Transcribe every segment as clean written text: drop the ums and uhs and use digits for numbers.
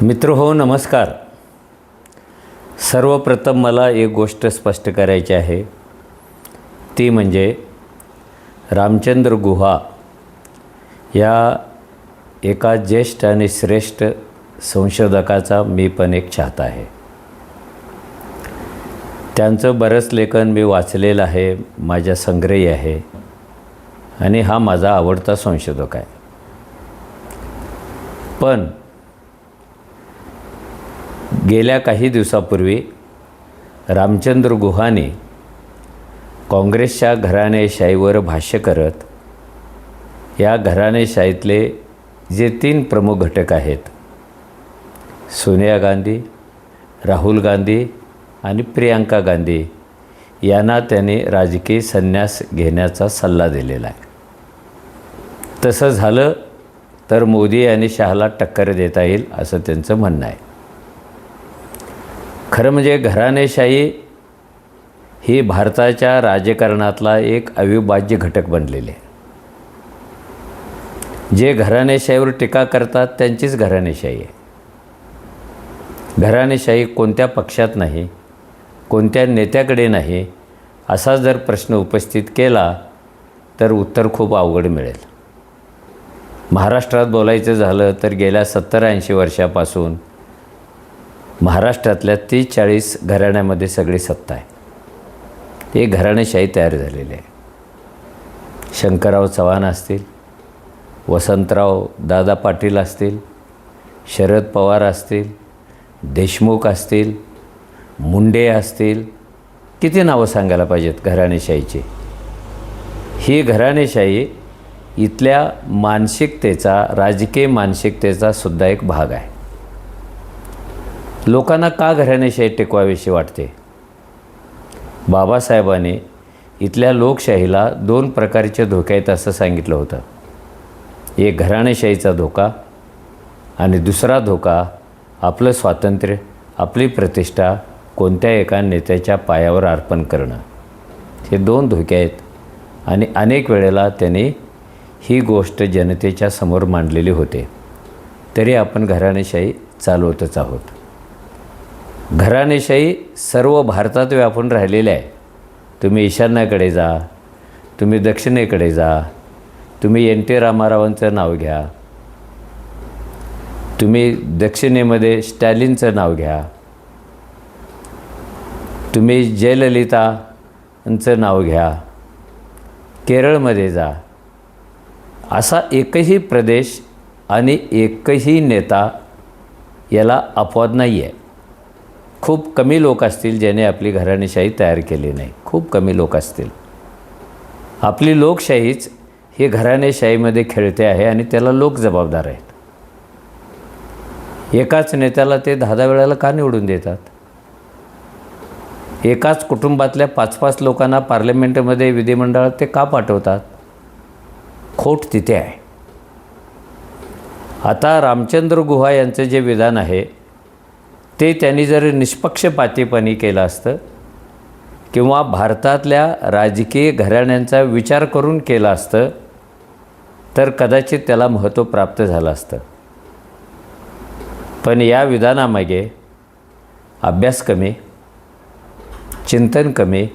मित्रहो नमस्कार. सर्वप्रथम मला एक गोष्ट स्पष्ट करायची आहे, ती म्हणजे रामचंद्र गुहा या एका ज्येष्ठ आणि श्रेष्ठ संशोधकाचा मी पण एक चाहता आहे. त्यांचं बरंच लेखन मी वाचलेलं आहे, माझ्या संग्रही आहे आणि हा माझा आवडता संशोधक आहे. पण गेल्या काही दिवसापूर्वी रामचंद्र गुहाने काँग्रेसच्या घराणेशाहीवर भाष्य करत या घराणेशाहीतले जे 3 प्रमुख घटक आहेत, सोनिया गांधी, राहुल गांधी आणि प्रियांका गांधी यांना त्याने राजकीय संन्यास घेण्याचा सल्ला दिलेला आहे. तसं झालं तर मोदी आणि शहाला टक्कर देता येईल असं त्यांचं म्हणणं आहे. खरं म्हणजे घराणेशाही ही भारताच्या राजकारणातला एक अविभाज्य घटक बनलेले आहे. जे घराणेशाहीवर टीका करतात त्यांचीच घराणेशाही आहे. घराणेशाही कोणत्या पक्षात नाही, कोणत्या नेत्याकडे नाही असा जर प्रश्न उपस्थित केला तर उत्तर खूप अवघड मिळेल. महाराष्ट्रात बोलायचं झालं तर गेल्या 70-80 वर्षापासून महाराष्ट्रातल्या 30-40 घराण्यामध्ये सगळी सत्ता आहे. हे घराणेशाही तयार झालेली आहे. शंकरराव चव्हाण असतील, वसंतराव दादा पाटील असतील, शरद पवार असतील, देशमुख असतील, मुंडे असतील, किती नावं सांगायला पाहिजेत घराणेशाहीची. ही घराणेशाही इथल्या मानसिकतेचा, राजकीय मानसिकतेचा सुद्धा एक भाग आहे. लोकांना का घराणेशाही टिकवावीशी वाटते? बाबासाहेबांनी इथल्या लोकशाहीला 2 प्रकारचे धोके आहेत असं सांगितलं होतं. एक घराणेशाहीचा धोका आणि दुसरा धोका आपलं स्वातंत्र्य, आपली प्रतिष्ठा कोणत्या एका नेत्याच्या पायावर अर्पण करणं. हे 2 धोके आहेत आणि अनेक वेळेला त्यांनी ही गोष्ट जनतेच्या समोर मांडलेली होते. तरी आपण घराणेशाही चालवतच आहोत. घराणेशाही सर्व भारतात व्यापून राहिलेली आहे. तुम्ही ईशान्येकडे जा, तुम्ही दक्षिणेकडे जा, तुम्ही NT रामारावांचं नाव घ्या, तुम्ही दक्षिणेमध्ये स्टॅलिनचं नाव घ्या, तुम्ही जयललितांचं नाव घ्या, केरळमध्ये जा. असा एकही प्रदेश आणि एकही नेता याला अपवाद नाही आहे. खूप कमी लोक असतील ज्याने आपली घराणेशाही तयार केली नाही. खूप कमी लोक असतील. आपली लोकशाहीच ही घराणेशाहीमध्ये खेळते आहे आणि त्याला लोक जबाबदार आहेत. एकाच नेत्याला ते 10-10 वेळेला का निवडून देतात? एकाच कुटुंबातल्या 5-5 लोकांना पार्लमेंटमध्ये, विधिमंडळात ते का पाठवतात? खोट तिथे आहे. आता रामचंद्र गुहा यांचं जे विधान आहे ते त्यांनी जर निष्पक्षपातीपणे केलं असतं किंवा भारतातल्या राजकीय घराण्यांचा विचार करून केलं असतं तर कदाचित त्याला महत्त्व प्राप्त झालं असतं. पण या विधानामागे अभ्यास कमी, चिंतन कमी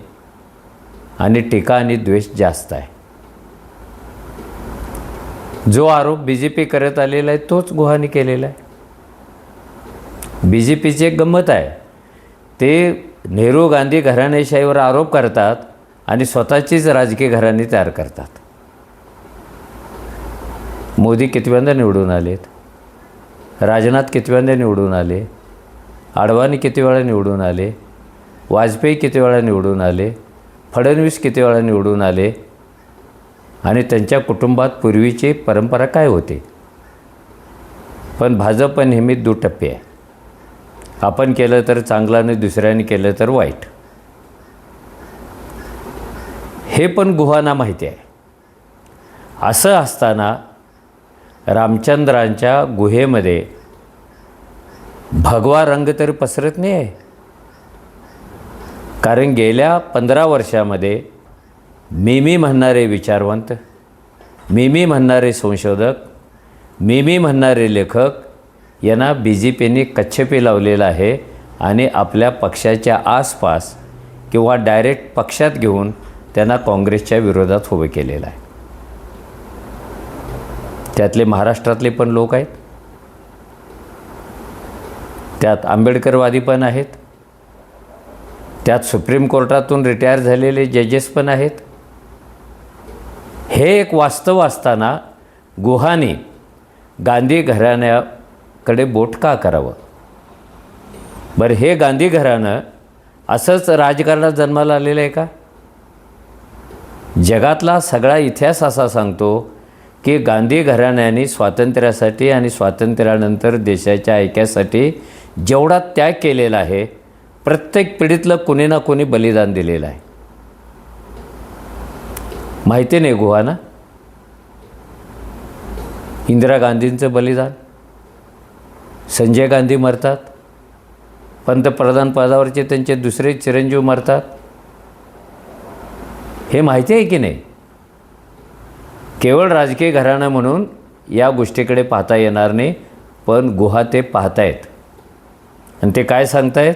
आणि टीका आणि द्वेष जास्त आहे. जो आरोप BJP करत आलेला आहे तोच गुहाने केलेला आहे. BJPची एक गंमत आहे, ते नेहरू गांधी घराणेशाहीवर आरोप करतात आणि स्वतःचीच राजकीय घराणी तयार करतात. मोदी कितव्यांदा निवडून आलेत, राजनाथ कितव्यांदा निवडून आले, अडवाणी किती वेळा निवडून आले, वाजपेयी किती वेळा निवडून आले, फडणवीस किती वेळा निवडून आले आणि त्यांच्या कुटुंबात पूर्वीची परंपरा काय होती. पण भाजप नेहमी दुटप्पी आहे. आपण केलं तर चांगलं आणि दुसऱ्याने केलं तर वाईट. हे पण गुहांना माहिती आहे. असं असताना रामचंद्रांच्या गुहेमध्ये भगवा रंग तरी पसरत नाही आहे. कारण गेल्या 15 वर्षामध्ये मी म्हणणारे विचारवंत, मी म्हणणारे संशोधक, मी म्हणणारे लेखक यांना BJPने कच्छेपी लावलेलं आहे आणि आपल्या पक्षाच्या आसपास किंवा डायरेक्ट पक्षात घेऊन त्यांना काँग्रेसच्या विरोधात उभे केलेलं आहे. त्यातले महाराष्ट्रातले पण लोक आहेत, त्यात आंबेडकरवादी पण आहेत, त्यात सुप्रीम कोर्टातून रिटायर झालेले जजेस पण आहेत. हे एक वास्तव असताना गुहाने गांधी घराण्याकडे बोट का करावं? बरं, हे गांधी घराणं असंच राजकारणात जन्माला आलेलं आहे का? जगातला सगळा इतिहास असा सांगतो की गांधी घराण्याने स्वातंत्र्यासाठी आणि स्वातंत्र्यानंतर देशाच्या ऐक्यासाठी जेवढा त्याग केलेला आहे, प्रत्येक पिढीतलं कोणी ना कोणी बलिदान दिलेलं आहे. माहिती नाही गुहाना? इंदिरा गांधींचं बलिदान, संजय गांधी मरतात, पंतप्रधान पदावरचे त्यांचे दुसरे चिरंजीव मरतात. हे माहिती आहे की नाही? केवळ राजकीय घराणं म्हणून या गोष्टीकडे पाहता येणार नाही, पण गुहा ते पाहतायत आणि ते काय सांगतायत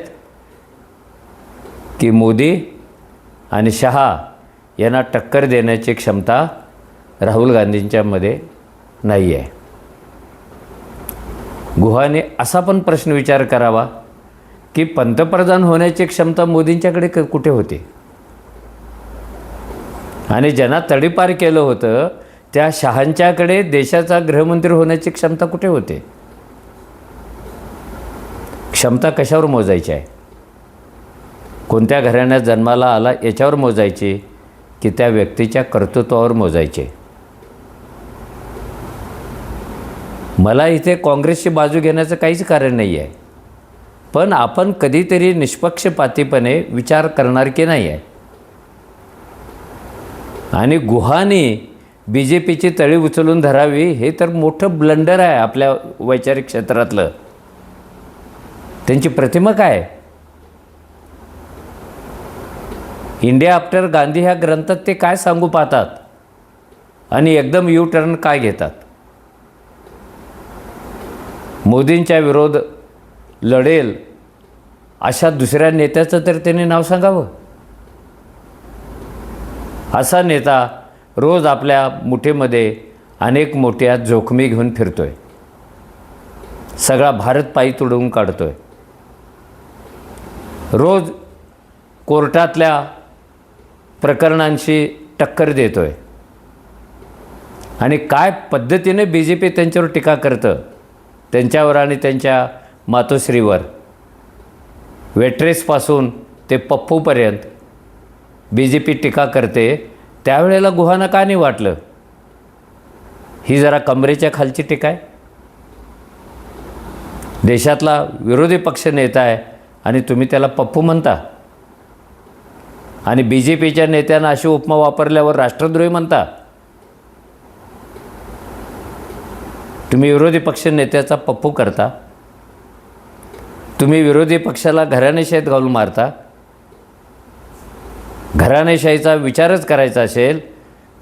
की मोदी आणि शहा यांना टक्कर देण्याची क्षमता राहुल गांधींच्यामध्ये नाही आहे. गुहाने असा पण प्रश्न विचार करावा की पंतप्रधान होण्याची क्षमता मोदींच्याकडे कुठे होती? आणि ज्यांना तडीपार केलं होतं त्या शहांच्याकडे देशाचा गृहमंत्री होण्याची क्षमता कुठे होते? क्षमता कशावर मोजायची आहे? कोणत्या घराण्यात जन्माला आला याच्यावर मोजायची की त्या व्यक्तीच्या कर्तृत्वावर मोजायचे? मला इथे काँग्रेसची बाजू घेण्याचं काहीच कारण नाही आहे, पण आपण कधीतरी निष्पक्षपातीपणे विचार करणार की नाही आहे? आणि गुहाने BJPची तळी उचलून धरावी हे तर मोठं ब्लंडर आहे आपल्या वैचारिक क्षेत्रातलं. त्यांची प्रतिमा काय? इंडिया आफ्टर गांधी ह्या ग्रंथात ते काय सांगू पाहतात आणि एकदम यू टर्न काय घेतात? मोदींच्या विरोध लढेल अशा दुसऱ्या नेत्याचं तर त्यांनी नाव सांगावं. असा नेता रोज आपल्या मुठीमध्ये अनेक मोठ्या जोखमी घेऊन फिरतोय, सगळा भारत पायी तुडवून काढतोय, रोज कोर्टातल्या प्रकरणांशी टक्कर देतोय आणि काय पद्धतीने BJP त्यांच्यावर टीका करतं, त्यांच्यावर आणि त्यांच्या मातोश्रीवर, वेट्रेसपासून ते पप्पूपर्यंत BJP टीका करते. त्यावेळेला गुहांना का नाही वाटलं ही जरा कमरेच्या खालची टीका आहे? देशातला विरोधी पक्ष नेता आहे आणि तुम्ही त्याला पप्पू म्हणता आणि BJPच्या नेत्यांना अशी उपमा वापरल्यावर राष्ट्रद्रोही म्हणता. तुम्ही विरोधी पक्ष नेत्याचा पप्पू करता, तुम्ही विरोधी पक्षाला घराणेशाहीत घालून मारता. घराणेशाहीचा विचारच करायचा असेल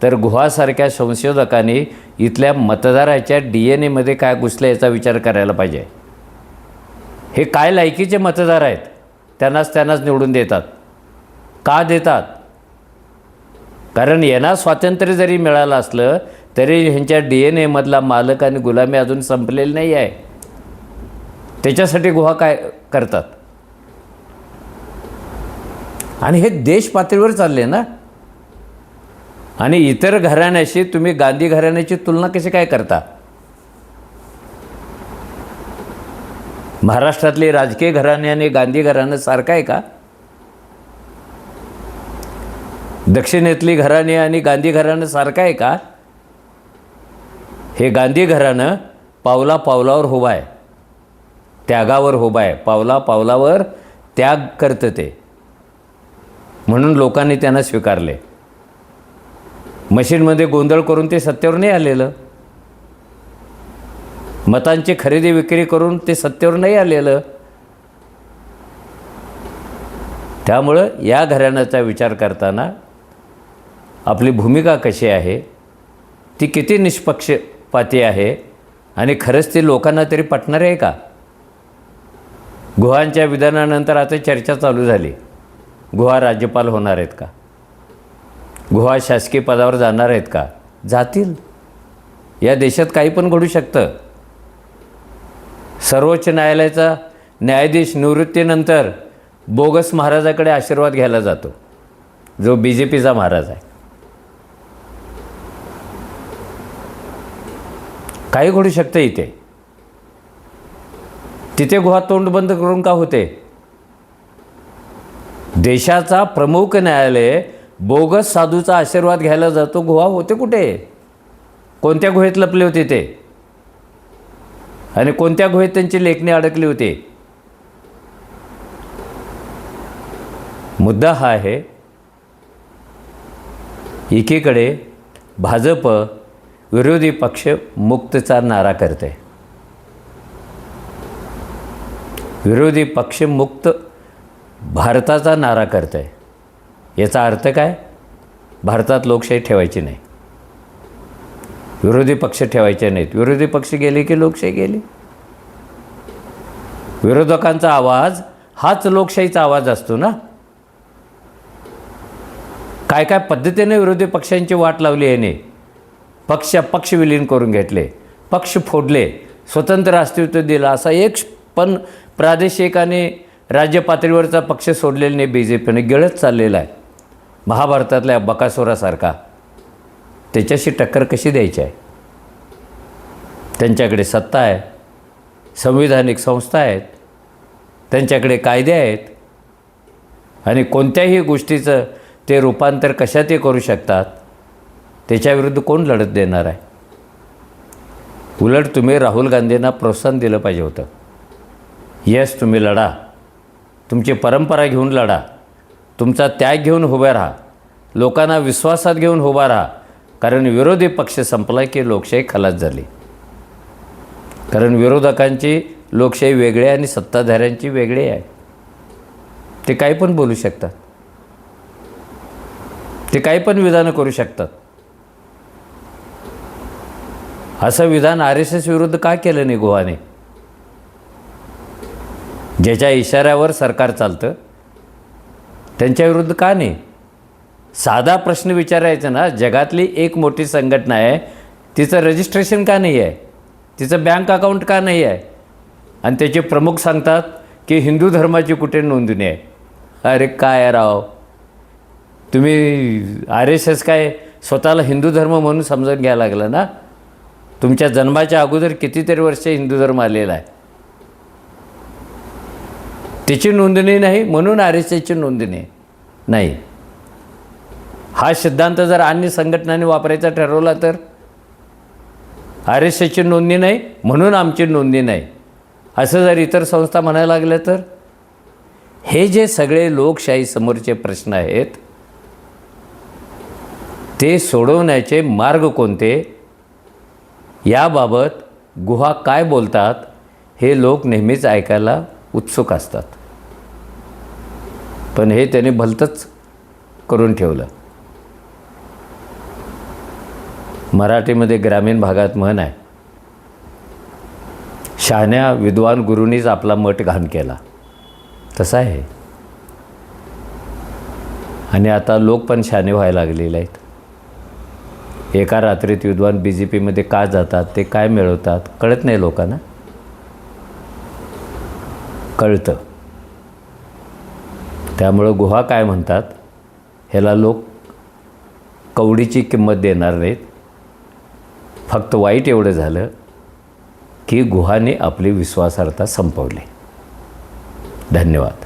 तर गुहासारख्या संशोधकांनी इथल्या मतदाराच्या DNA काय घुसलं याचा विचार करायला पाहिजे. हे काय लायकीचे मतदार आहेत? त्यांनाच निवडून देतात. का देतात? कारण यांना स्वातंत्र्य जरी मिळालं असलं तरी ह्यांच्या DNA मालक आणि गुलामी अजून संपलेली नाही आहे. त्याच्यासाठी गुहा काय करतात? आणि हे देश पातळीवर चालले ना. आणि इतर घराण्याशी तुम्ही गांधी घराण्याची तुलना कशी काय करता? महाराष्ट्रातली राजकीय घराणे आणि गांधी घराणं सारखं आहे का? दक्षिणेतली घराणे आणि गांधी घराणं सारखं आहे का? हे गांधी घराणं पावला पावलावर उभं आहे, त्यागावर उभं आहे, पावला पावलावर त्याग करतं ते, म्हणून लोकांनी त्यांना स्वीकारले. मशीनमध्ये गोंधळ करून ते सत्तेवर नाही आलेलं, मतांची खरेदी विक्री करून ते सत्तेवर नाही आलेलं. त्यामुळं या घराण्याचा विचार करताना आपली भूमिका कशी आहे, ती किती निष्पक्षपाती आहे आणि खरंच ते लोकांना तरी पटणार आहे का? गुहांच्या विधानानंतर आता चर्चा चालू झाली, गुहा राज्यपाल होणार आहेत का? गुहा शासकीय पदावर जाणार आहेत का? जातील. या देशात काही पण घडू शकतं. सर्वोच्च न्यायालयाचा न्यायाधीश निवृत्तीनंतर बोगस महाराजाकडे आशीर्वाद घ्यायला जातो, जो BJPचा महाराज आहे. काही घडू शकतं इथे. तिथे गुहा तोंड बंद करून का होते? देशाचा प्रमुख न्यायालय बोगस साधूचा आशीर्वाद घ्यायला जातो, गुहा होते कुठे? कोणत्या गुहेत लपले होते ते? आणि कोणत्या गुहेत त्यांची लेखणी अडकली होती? मुद्दा हा आहे, एकीकडे भाजप विरोधी पक्ष मुक्तचा नारा करते. विरोधी पक्ष मुक्त भारताचा नारा करत आहे. याचा अर्थ काय? भारतात लोकशाही ठेवायची नाही, विरोधी पक्ष ठेवायचे नाहीत. विरोधी पक्ष गेले की लोकशाही गेली. विरोधकांचा आवाज हाच लोकशाहीचा आवाज असतो ना. काय काय पद्धतीने विरोधी पक्षांची वाट लावली याने. पक्ष विलीन करून घेतले, पक्ष फोडले, स्वतंत्र अस्तित्व दिलं. असा एक पण प्रादेशिक आणि राज्य पातळीवरचा पक्ष सोडलेला नाही BJPने. गिळत चाललेला आहे महाभारतातल्या बकासुरासारखा. त्याच्याशी टक्कर कशी द्यायची आहे? त्यांच्याकडे सत्ता आहे, संविधानिक संस्था आहेत, त्यांच्याकडे कायदे आहेत, आणि कोणत्याही गोष्टीचं ते रूपांतर कशात ते करू शकतात. त्याच्याविरुद्ध कोण लढत देणार आहे? उलट तुम्ही राहुल गांधींना प्रोत्साहन दिलं पाहिजे होतं. यस, तुम्ही लढा, तुमची परंपरा घेऊन लढा, तुमचा त्याग घेऊन उभा राहा, लोकांना विश्वासात घेऊन उभा राहा. कारण विरोधी पक्ष संपला की लोकशाही खलास झाली. कारण विरोधकांची लोकशाही वेगळी आहे आणि सत्ताधाऱ्यांची वेगळी आहे. ते काही पण बोलू शकतात, ते काही पण विधानं करू शकतात. असं विधान RSS विरुद्ध का केलं नाही गुहाने? ज्याच्या इशाऱ्यावर सरकार चालतं त्यांच्याविरुद्ध का नाही? साधा प्रश्न विचारायचा ना. जगातली एक मोठी संघटना आहे, तिचं रजिस्ट्रेशन का नाही आहे? तिचं बँक अकाउंट का नाही आहे? आणि त्याचे प्रमुख सांगतात की हिंदू धर्माची कुठे नोंदणी आहे. अरे काय राव, तुम्ही RSS काय स्वतःला हिंदू धर्म म्हणून समजून घ्यायला लागला ना. तुमच्या जन्माच्या अगोदर कितीतरी वर्ष हिंदू धर्म आलेला आहे. त्याची नोंदणी नाही म्हणून RSSची नोंदणी नाही. हा सिद्धांत जर अन्य संघटनांनी वापरायचा ठरवला तर RSSची नोंदणी नाही म्हणून आमची नोंदणी नाही, असं जर इतर संस्था म्हणायला लागल्या तर. हे जे सगळे लोकशाही समोरचे प्रश्न आहेत, ते सोडवण्याचे मार्ग कोणते, याबाबत गुहा काय बोलतात हे लोक नेहमीच ऐकायला उत्सुक असतात. पण हे त्याने भलतंच करून ठेवलं. मराठीमध्ये ग्रामीण भागात म्हण आहे, शहाण्या विद्वान गुरूंनीच आपला मठ घाण केला. तसा आहे. आणि आता लोक पण शहाणे व्हायला लागलेले आहेत. एका रात्रीत विद्वान BJPमध्ये का जातात, ते काय मिळवतात कळत नाही लोकांना. कळतं. त्यामुळं गुहा काय म्हणतात ह्याला लोक कवडीची किंमत देणार नाहीत. फक्त वाईट एवढं झालं की गुहाने आपली विश्वासार्हता संपवली. धन्यवाद.